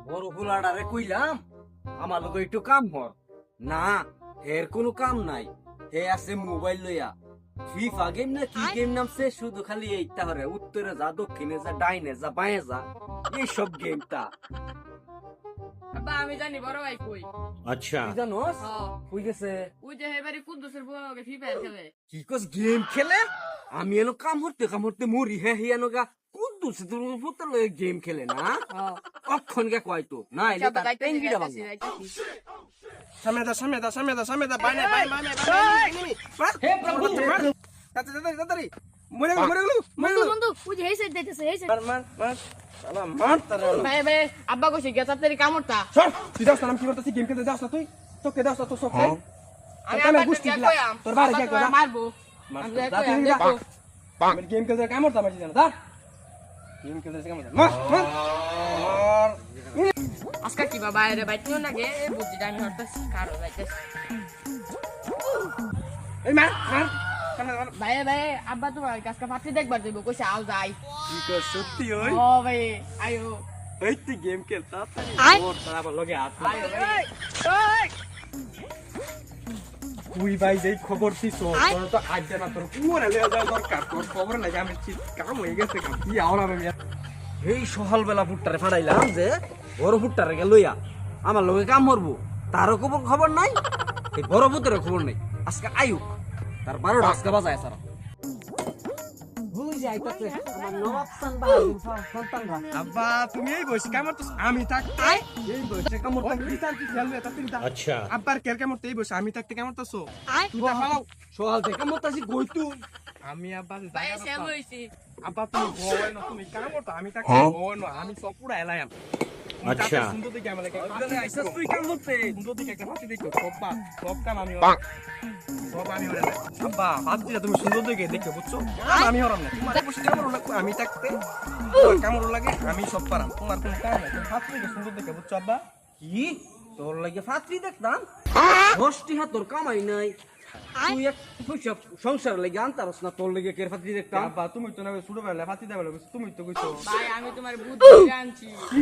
বড় ফুলাডারে কইলাম আমার লোক একটু কাম কর না, এর কোনো কাম নাই। হে আছে মোবাইল লইয়া ফিফা গেম না কি গেম নামছে, শুধু খালি এইটা হরে উত্তরে যা দক্ষিণে যা ডাইনে যা বাঁয়ে যা এইসব গেমটা। আব্বা আমি জানি বড় ভাই কই। আচ্ছা জানোস কই গেছে? ওই যে এবারে কুদ্দুসের বউকে ফ্রি ফায়ার খেলে। কি কস গেম খেলে? আমি এনো কাম করতে মরি। হ্যাঁ হিয়ানো গা কুদ্দুস তোর পুত্র লয়ে গেম খেলে না? অক্ষণ গে কয় তো না এলে তার টেঙ্গিটা ভাঙা। সামনে দা বাইনে হে প্রভু তাড়াতাড়ি মরে গেল বন্ধু ওই যে এই সাইড দেখতেছে এই সাইড। মার শালা মার তারে ভাই ভাই আব্বা কইছে গেছা তাড়াতাড়ি কামড়টা। সর তুই যাস না, আমি কি করতেছি গেম খেলতে যাস না? তুই তোকে দাস তো সব খাই আমি আমি আব্বা গুষ্টি কইয়া দিলা কইয়াম তোর বাড়ি যা কইরা মারবো। আমি দেখো আমি গেম খেলতে কামড় তা মারছি জানা দা গেম খেলতে কামড় মার আজকে কি বাবা এর বাইটিও না গে বুঝিটা আমি হরতাছি কারো যাইতেছি। এই মার ভাই ভাই আব্বা তোমার কাছে পাত্রী দেখবার যাইবো কইছে আও যাই। কি কর সত্যি ওই ও ভাই আয়ো এই তুই গেম খেলতা ওর তারপর লগে হাত আয়ো ভাই তুই ভাই যেই খবর দিছ তোর তো আজ জানা তোর পুরো লে যাওয়া দরকার, তোর খবর নাই আমি কাম হয়ে গেছে কাম কি আওড়া আমি এই সকালবেলা ফুটটারে ফাড়াইলাম যে বড় ফুটটারে গে লইয়া আমার লগে কাম করবো, তারও খবর নাই। এই বড় ফুটেরও খবর নাই। আজকে আয়ুক তার 12টা আজকে বাজায় সারা আব্বা তুমি এই বসে কামড় তো আমি থাকতে এই বসে কামড় থাকতে কি খেলবে তা তিনটা। আচ্ছা আব্বার কের কামড় এই বসে আমি থাকতে কামড় তাছো তুই তা ফালাও সকাল থেকে মতাছি গই তুই। আমি আব্বা ভাই সেম হইছি। আব্বা তুমি ভয় না, তুমি কামড় তো আমি থাকতে ভয় না, আমি সব পুরা এলাম। আচ্ছা সুন্দর দিকে আমাকে আইসাস তুই কাম করতে সুন্দর দিকে একটা হাতি দেখো সব কাম আমি সব আমি হরে আব্বা হাত দিয়ে তুমি সুন্দর দিকে দেখো বুঝছো? আমি হরাম না, তোমার বসে কামড় লাগবে আমি থাকতে তোমার কামড় লাগে আমি সব পারাম, তোমার কোনো কাম নাই, তুমি হাত দিকে সুন্দর দেখে বুঝছো আব্বা? কি তোর লাগে ফাত্রি দেখতাম 10টি হাত তোর কামাই নাই, তুই এক পয়সা সংসার লাগে আনতারস না, তোর লাগে কের ফাত্রি দেখতাম? আব্বা তুমি তো না ছোট বেলা ফাতি দেবে তুমি তো কইছো ভাই আমি তোমার বুদ্ধি জানছি। কি